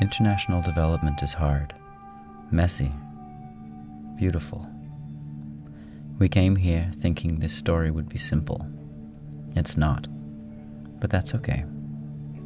International development is hard, messy, beautiful. We came here thinking this story would be simple. It's not, but that's okay.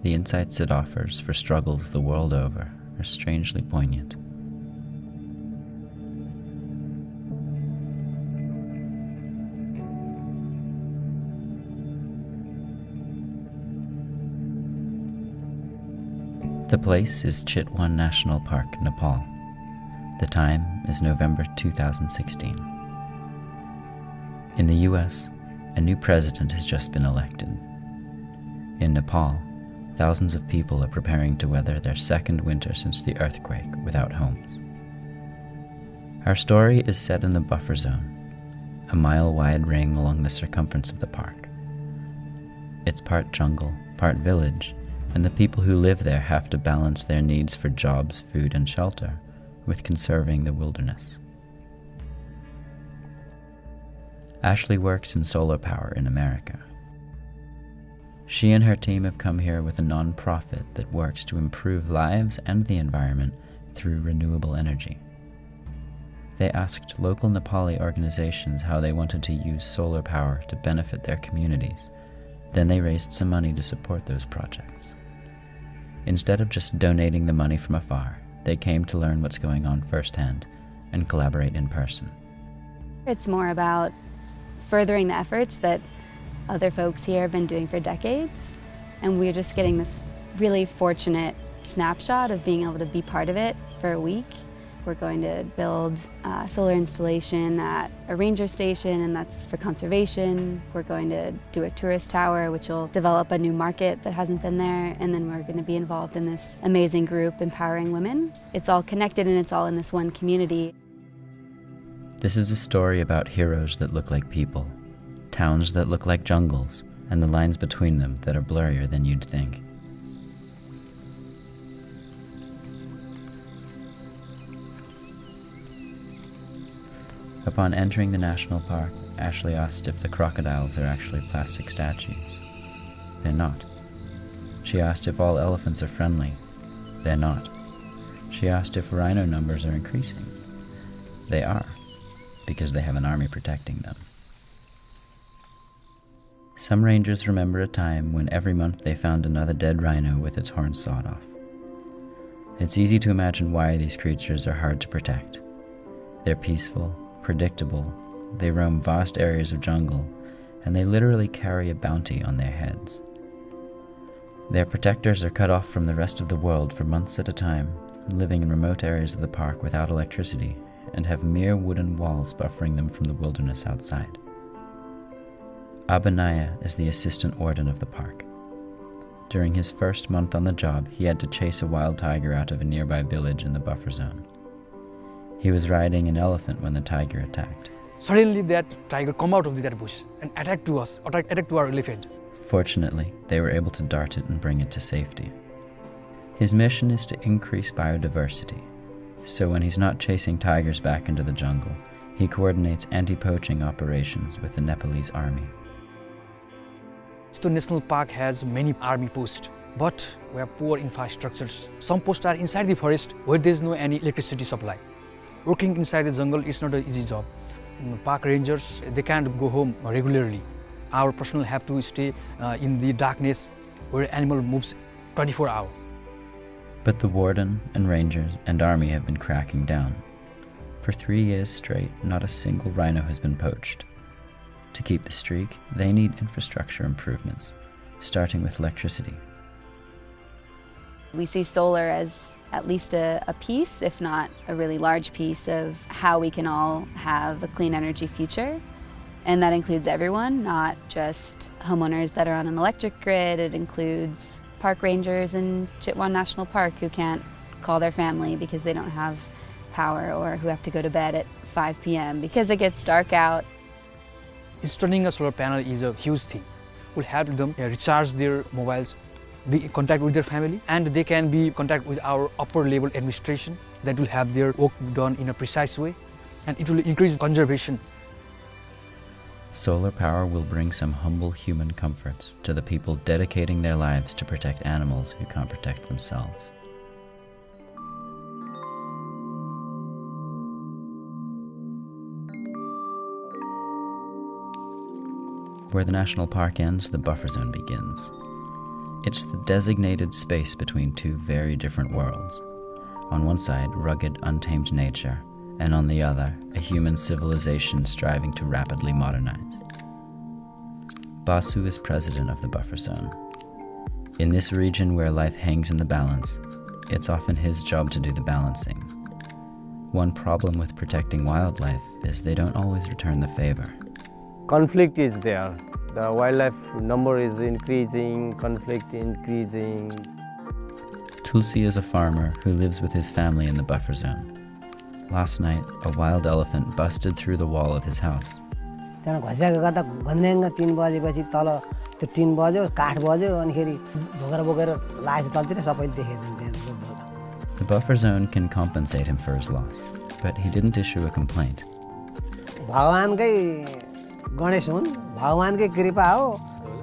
The insights it offers for struggles the world over are strangely poignant. The place is Chitwan National Park, Nepal. The time is November 2016. In the US, a new president has just been elected. In Nepal, thousands of people are preparing to weather their second winter since the earthquake without homes. Our story is set in the buffer zone, a mile-wide ring along the circumference of the park. It's part jungle, part village, and the people who live there have to balance their needs for jobs, food, and shelter with conserving the wilderness. Ashley works in solar power in America. She and her team have come here with a non-profit that works to improve lives and the environment through renewable energy. They asked local Nepali organizations how they wanted to use solar power to benefit their communities. Then they raised some money to support those projects. Instead of just donating the money from afar, they came to learn what's going on firsthand and collaborate in person. It's more about furthering the efforts that other folks here have been doing for decades, and we're just getting this really fortunate snapshot of being able to be part of it for a week. We're going to build a solar installation at a ranger station, and that's for conservation. We're going to do a tourist tower, which will develop a new market that hasn't been there, and then we're going to be involved in this amazing group empowering women. It's all connected and it's all in this one community. This is a story about heroes that look like people, towns that look like jungles, and the lines between them that are blurrier than you'd think. Upon entering the national park, Ashley asked if the crocodiles are actually plastic statues. They're not. She asked if all elephants are friendly. They're not. She asked if rhino numbers are increasing. They are, because they have an army protecting them. Some rangers remember a time when every month they found another dead rhino with its horns sawed off. It's easy to imagine why these creatures are hard to protect. They're peaceful, predictable, they roam vast areas of jungle, and they literally carry a bounty on their heads. Their protectors are cut off from the rest of the world for months at a time, living in remote areas of the park without electricity, and have mere wooden walls buffering them from the wilderness outside. Abhinaya is the assistant warden of the park. During his first month on the job, he had to chase a wild tiger out of a nearby village in the buffer zone. He was riding an elephant when the tiger attacked. Suddenly that tiger come out of that bush and attacked to us, attacked to our elephant. Fortunately, they were able to dart it and bring it to safety. His mission is to increase biodiversity, so when he's not chasing tigers back into the jungle, he coordinates anti-poaching operations with the Nepalese army. The national park has many army posts, but we have poor infrastructures. Some posts are inside the forest where there is no any electricity supply. Working inside the jungle is not an easy job. Park rangers, they can't go home regularly. Our personnel have to stay in the darkness where animal moves 24 hours. But the warden and rangers and army have been cracking down. For 3 years straight, not a single rhino has been poached. To keep the streak, they need infrastructure improvements, starting with electricity. We see solar as at least a piece, if not a really large piece, of how we can all have a clean energy future. And that includes everyone, not just homeowners that are on an electric grid. It includes park rangers in Chitwan National Park who can't call their family because they don't have power, or who have to go to bed at 5 p.m. because it gets dark out. Installing a solar panel is a huge thing. It will help them recharge their mobiles, be in contact with their family, and they can be in contact with our upper level administration that will have their work done in a precise way, and it will increase conservation. Solar power will bring some humble human comforts to the people dedicating their lives to protect animals who can't protect themselves. Where the national park ends, the buffer zone begins. It's the designated space between two very different worlds. On one side, rugged, untamed nature, and on the other, a human civilization striving to rapidly modernize. Basu is president of the buffer zone. In this region where life hangs in the balance, it's often his job to do the balancing. One problem with protecting wildlife is they don't always return the favor. Conflict is there. The wildlife number is increasing, conflict increasing. Tulsi is a farmer who lives with his family in the buffer zone. Last night, a wild elephant busted through the wall of his house. त्यहाँ घस्याको गर्दा घन्याङ्ग 3 बजेपछि तल त्यो tin बज्यो काठ बज्यो अनि खेरि ढोकेर बोकेर लागेको तलतिर सबैले देखेछन् त्यहाँ। The buffer zone can compensate him for his loss, but he didn't issue a complaint. भगवानकै Ganesh हुन्, भगवानकै कृपा हो।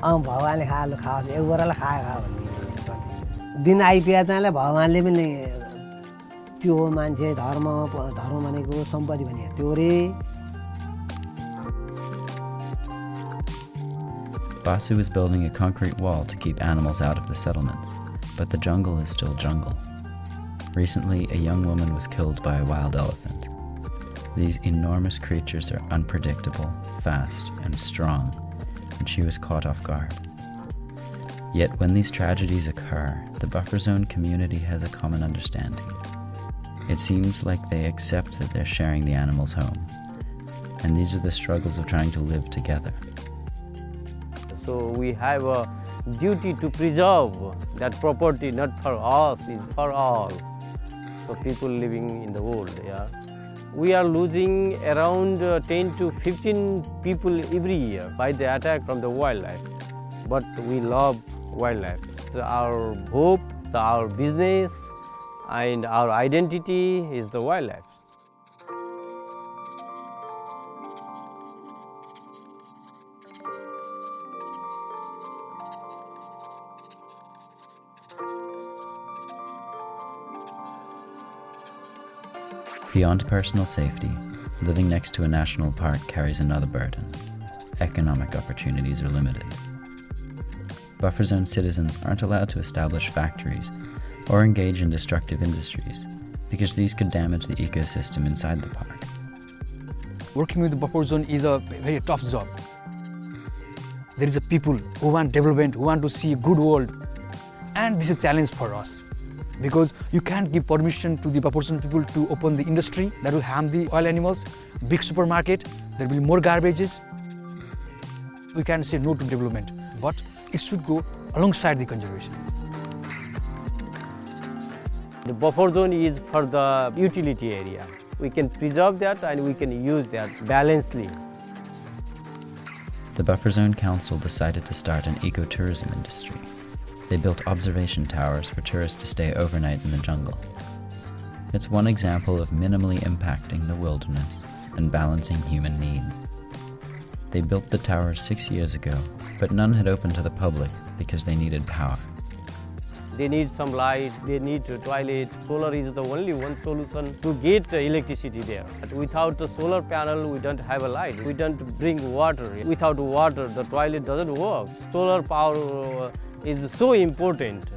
भगवानले खायो खाओस्, एक गोराले खायो खायो भन्ने दिन आइपुग्यो चाहिँ भगवानले पनि त्यो मान्छे धर्म भनेको सम्पत्ति भने त्यो रे। Basu is building a concrete wall to keep animals out of the settlements, but the jungle is still jungle. Recently, a young woman was killed by a wild elephant. These enormous creatures are unpredictable, fast, and strong, and she was caught off guard. Yet when these tragedies occur, the buffer zone community has a common understanding. It seems like they accept that they're sharing the animal's home, and these are the struggles of trying to live together. So we have a duty to preserve that property, not for us, it's for all. So people living in the world, yeah. We are losing around 10 to 15 people every year by the attack from the wildlife. But we love wildlife. So our hope, our business, and our identity is the wildlife. Beyond personal safety, living next to a national park carries another burden. Economic opportunities are limited. Buffer zone citizens aren't allowed to establish factories or engage in destructive industries because these could damage the ecosystem inside the park. Working with the buffer zone is a very tough job. There is a people who want development, who want to see a good world, and this is a challenge for us. Because you can't give permission to the buffer zone people to open the industry that will harm the wild animals, big supermarket, there will be more garbages. We can't say no to development, but it should go alongside the conservation. The buffer zone is for the utility area. We can preserve that and we can use that balancedly. The Buffer Zone Council decided to start an ecotourism industry. They built observation towers for tourists to stay overnight in the jungle. It's one example of minimally impacting the wilderness and balancing human needs. They built the towers 6 years ago, but none had opened to the public because they needed power. They need some light, they need a toilet. Solar is the only one solution to get electricity there. But without the solar panel, we don't have a light. We don't bring water. Without water, the toilet doesn't work. Solar power is so important.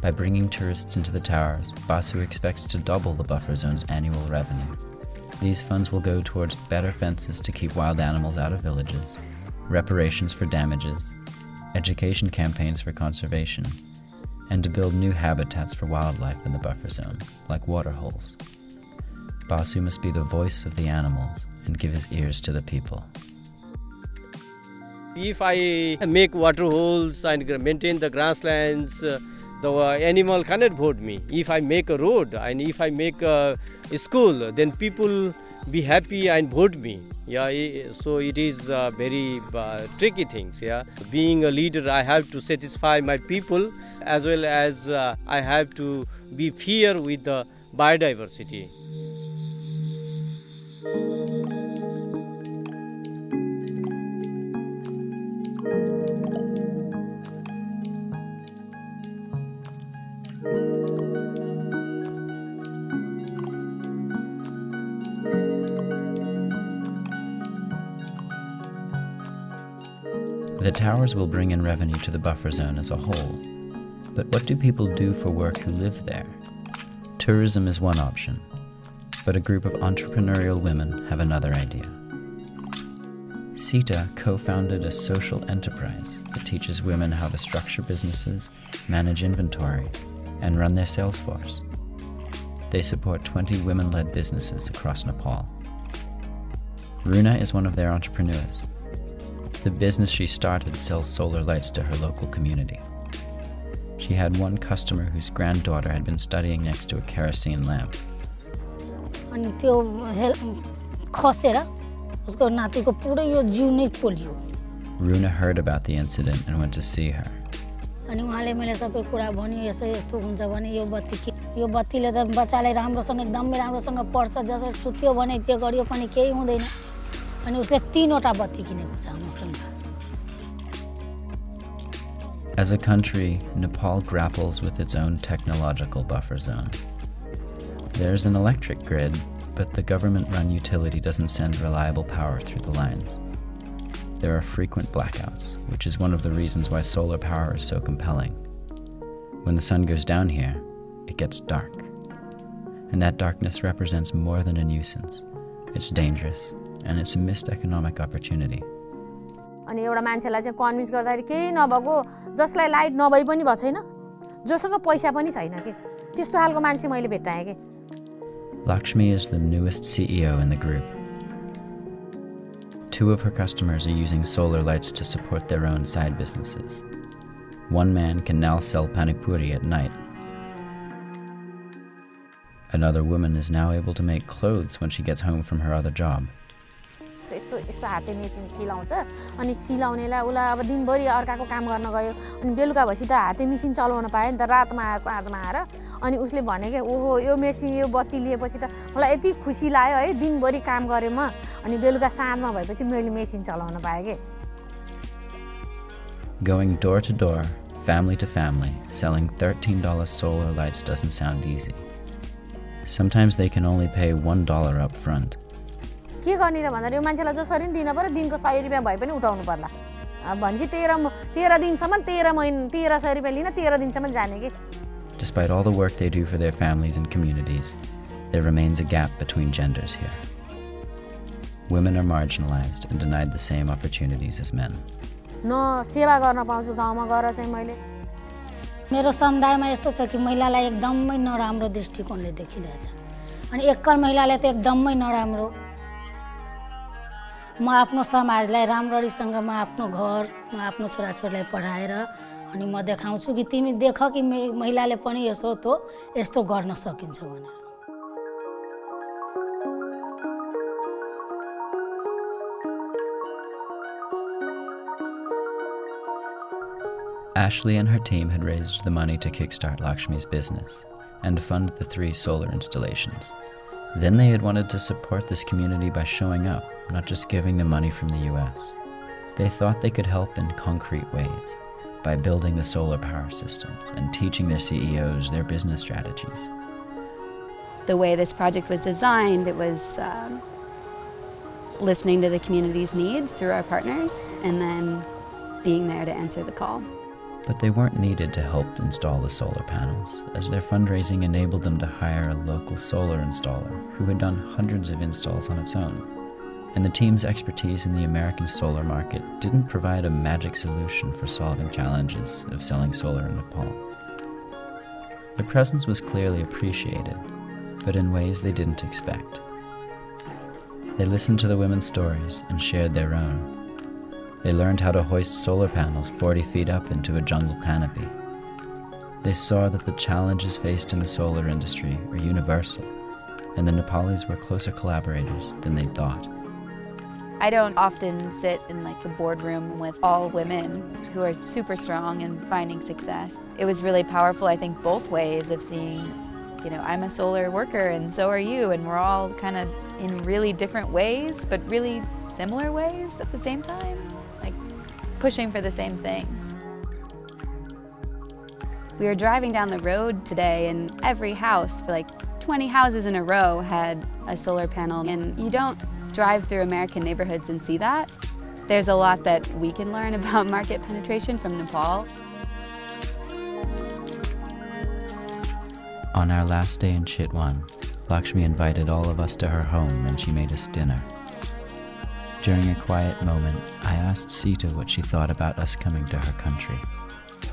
By bringing tourists into the towers, Basu expects to double the buffer zone's annual revenue. These funds will go towards better fences to keep wild animals out of villages, reparations for damages, education campaigns for conservation, and to build new habitats for wildlife in the buffer zone, like waterholes. Basu must be the voice of the animals and give his ears to the people. If I make water holes and maintain the grasslands, the animal cannot vote me. If I make a road and if I make a school, then people be happy and vote me. Yeah, so it is very tricky things. Yeah, being a leader, I have to satisfy my people as well as I have to be fair with the biodiversity. The towers will bring in revenue to the buffer zone as a whole. But what do people do for work who live there? Tourism is one option, but a group of entrepreneurial women have another idea. Sita co-founded a social enterprise that teaches women how to structure businesses, manage inventory, and run their sales force. They support 20 women-led businesses across Nepal. Runa is one of their entrepreneurs. The business she started sells solar lights to her local community. She had one customer whose granddaughter had been studying next to a kerosene lamp. अनि त्यो खसेर उसको नातिको पुरै यो जिउ नै पोल्यो. Runa heard about the incident and went to see her. अनि उहाँले मैले सबै कुरा भन्यो यसो यस्तो हुन्छ भने यो बत्तीले त बच्चालाई राम्रोसँग एकदमै राम्रोसँग पढ्छ जसरी सुत्यो भने त्यो गरियो पनि केही हुँदैन. अनि उसले 3 वटा बत्ती किनेको छ मसँग. As a country, Nepal grapples with its own technological buffer zone. There's an electric grid, but the government-run utility doesn't send reliable power through the lines. There are frequent blackouts, which is one of the reasons why solar power is so compelling. When the sun goes down here, it gets dark. And that darkness represents more than a nuisance. It's dangerous, and it's a missed economic opportunity. अनि एउटा मान्छेलाई चाहिँ convince गर्दाखेरि केही नभएको जसलाई light नभई पनि भएको छैन जोसँग पैसा पनि छैन के त्यस्तो हालको मान्छे मैले भेटाएँ के. Lakshmi is the newest CEO in the group. 2 of her customers are using solar lights to support their own side businesses. One man can now sell panipuri at night. Another woman is now able to make clothes when she gets home from her other job. यस्तो हाते machine सिलाउँछ अनि सिलाउनेलाई उला अब दिनभरि अर्काको काम गर्न गयो अनि बेलुका भएपछि त हाते मेसिन चलाउन पायो नि त रातमा साँझमा आएर अनि उसले भने के ओहो यो मेसिन यो बत्ती लिएपछि त मलाई यति खुसी लाग्यो है दिनभरि काम गरे म अनि बेलुका साँझमा भएपछि मैले मेसिन चलाउन पाएँ के. Going door to door, family to family, selling $13 solar lights doesn't sound easy. Sometimes they can only pay $1 up front. के गर्ने त भन्दा यो मान्छेलाई जसरी नि दिन पर्यो दिनको 100 रुपैयाँ भए पनि उठाउनु पर्ला. भन्छ 13 दिनसम्म 1300 रुपैयाँ लिन 13 दिनसम्म जाने के. Despite all the work they do for their families and communities, there remains a gap between genders here. Women are marginalized and denied the same opportunities as men. न सेवा गर्न पाउँछु गाउँमा गएर चाहिँ मैले. मेरो समुदायमा यस्तो छ कि महिलालाई एकदमै नराम्रो दृष्टिकोणले देखिरहेछ. अनि एकल महिलाले त एकदमै नराम्रो. म आफ्नो समाजलाई राम्ररीसँग म आफ्नो घर म आफ्नो छोराछोरीलाई पढाएर अनि म देखाउँछु कि तिमी देख कि महिलाले पनि यस्तो गर्न सकिन्छ भनेर. Ashley and her team had raised the money to kickstart Lakshmi's business and fund the 3 solar installations. Then they had wanted to support this community by showing up, not just giving them money from the US. They thought they could help in concrete ways, by building the solar power systems and teaching their CEOs their business strategies. The way this project was designed, it was listening to the community's needs through our partners and then being there to answer the call. But they weren't needed to help install the solar panels, as their fundraising enabled them to hire a local solar installer who had done hundreds of installs on its own. And the team's expertise in the American solar market didn't provide a magic solution for solving challenges of selling solar in Nepal. Their presence was clearly appreciated, but in ways they didn't expect. They listened to the women's stories and shared their own. They learned how to hoist solar panels 40 feet up into a jungle canopy. They saw that the challenges faced in the solar industry are universal, and the Nepalis were closer collaborators than they thought. I don't often sit in like a boardroom with all women who are super strong and finding success. It was really powerful, I think, both ways of seeing, I'm a solar worker and so are you, and we're all kind of in really different ways, but really similar ways at the same time, like pushing for the same thing. We were driving down the road today and every house, for like 20 houses in a row, had a solar panel, and you don't drive through American neighborhoods and see that. There's a lot that we can learn about market penetration from Nepal. On our last day in Chitwan, Lakshmi invited all of us to her home and she made us dinner. During a quiet moment, I asked Sita what she thought about us coming to her country.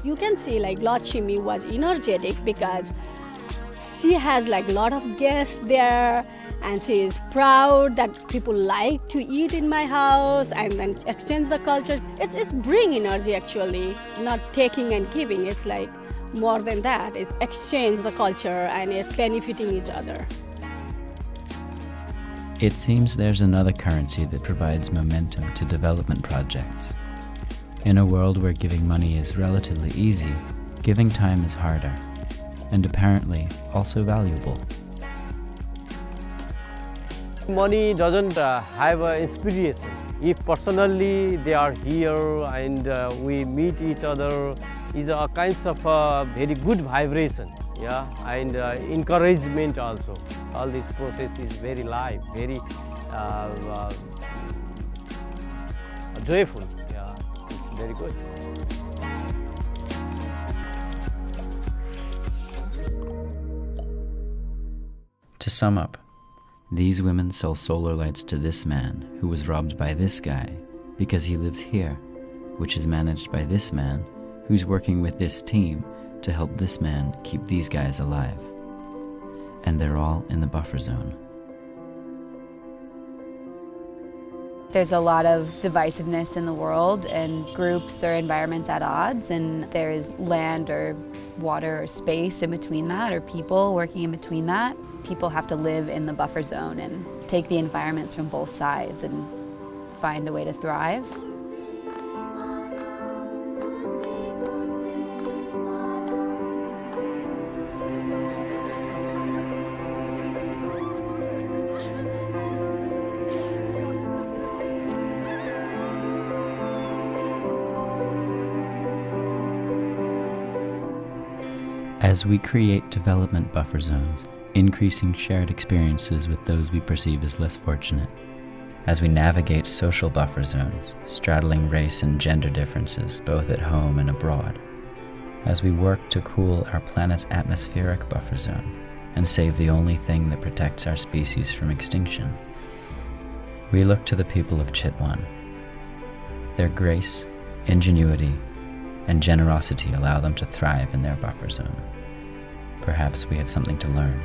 You can see like Lakshmi was energetic because she has like a lot of guests there and she is proud that people like to eat in my house and then exchange the culture. It's bring energy actually, not taking and giving. It's like more than that. It's exchange the culture and it's benefiting each other. It seems there's another currency that provides momentum to development projects. In a world where giving money is relatively easy, giving time is harder, and apparently also valuable. Money doesn't have an inspiration. If personally they are here and we meet each other, is a kind of a very good vibration, yeah, and encouragement also. All this process is very live, very joyful. Yeah, it's very good. To sum up, these women sell solar lights to this man who was robbed by this guy because he lives here, which is managed by this man who's working with this team to help this man keep these guys alive. And they're all in the buffer zone. There's a lot of divisiveness in the world and groups or environments at odds, and there's land or water or space in between that, or people working in between that. People have to live in the buffer zone and take the environments from both sides and find a way to thrive. As we create development buffer zones, increasing shared experiences with those we perceive as less fortunate, as we navigate social buffer zones, straddling race and gender differences both at home and abroad, as we work to cool our planet's atmospheric buffer zone and save the only thing that protects our species from extinction, we look to the people of Chitwan. Their grace, ingenuity, and generosity allow them to thrive in their buffer zone. Perhaps we have something to learn.